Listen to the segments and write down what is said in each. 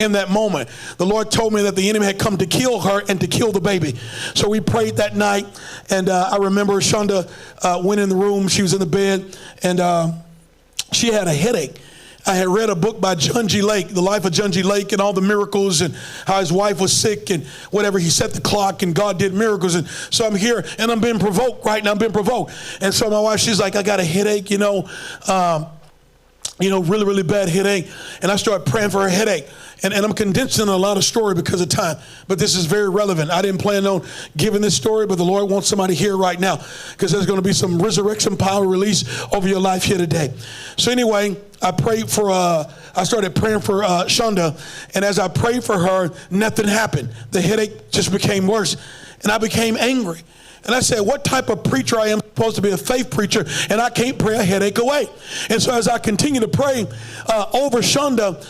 in that moment. The Lord told me that the enemy had come to kill her and to kill the baby. So we prayed that night, and I remember Shonda went in the room. She was in the bed, and she had a headache. I had read a book by John G. Lake, The Life of John G. Lake, and all the miracles and how his wife was sick and whatever. He set the clock and God did miracles. And so I'm here and I'm being provoked right now. I'm being provoked. And so my wife, she's like, I got a headache, really, really bad headache. And I started praying for her headache. And I'm condensing a lot of story because of time, but this is very relevant. I didn't plan on giving this story, but the Lord wants somebody here right now because there's going to be some resurrection power release over your life here today. So anyway, I started praying for Shonda, and as I prayed for her, nothing happened. The headache just became worse, and I became angry. And I said, what type of preacher I am supposed to be, a faith preacher, and I can't pray a headache away. And so as I continue to pray over Shonda,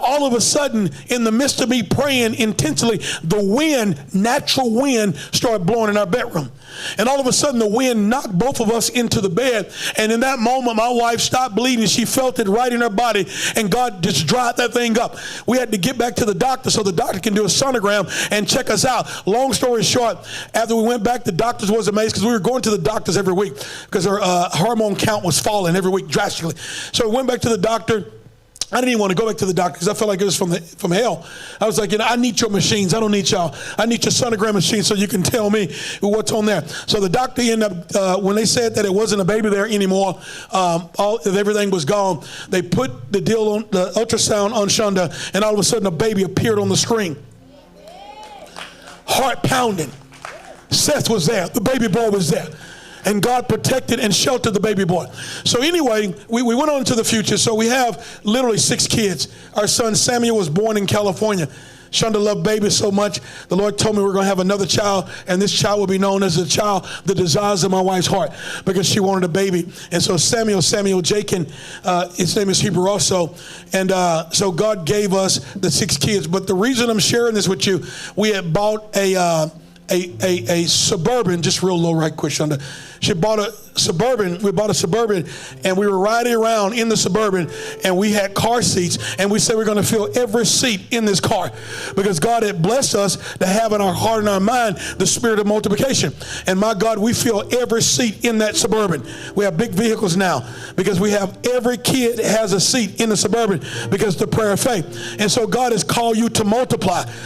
all of a sudden, in the midst of me praying intensely, the wind, natural wind, started blowing in our bedroom. And all of a sudden, the wind knocked both of us into the bed. And in that moment, my wife stopped bleeding. She felt it right in her body, and God just dried that thing up. We had to get back to the doctor so the doctor can do a sonogram and check us out. Long story short, after we went back, the doctors was amazed because we were going to the doctors every week because her hormone count was falling every week drastically. So we went back to the doctor. I didn't even want to go back to the doctor because I felt like it was from hell. I was like, I need your machines. I don't need y'all. I need your sonogram machine so you can tell me what's on there. So the doctor ended up, when they said that it wasn't a baby there anymore, everything was gone, they put the deal on the ultrasound on Shonda, and all of a sudden a baby appeared on the screen. Heart pounding. Seth was there. The baby boy was there. And God protected and sheltered the baby boy. So anyway, we went on to the future. So we have literally 6 kids. Our son Samuel was born in California. Shonda loved babies so much, the Lord told me we're going to have another child, and this child will be known as the desires of my wife's heart, because she wanted a baby. And so Samuel Jacob, his name is Hebrew also. And so God gave us the 6 kids. But the reason I'm sharing this with you, we had bought a Suburban, just real low right quick, Shonda. She bought a Suburban, we bought a Suburban, and we were riding around in the Suburban, and we had car seats, and we said we're going to fill every seat in this car because God had blessed us to have in our heart and our mind the spirit of multiplication. And my God, we fill every seat in that Suburban. We have big vehicles now because we have every kid has a seat in the Suburban because of the prayer of faith. And so God has called you to multiply.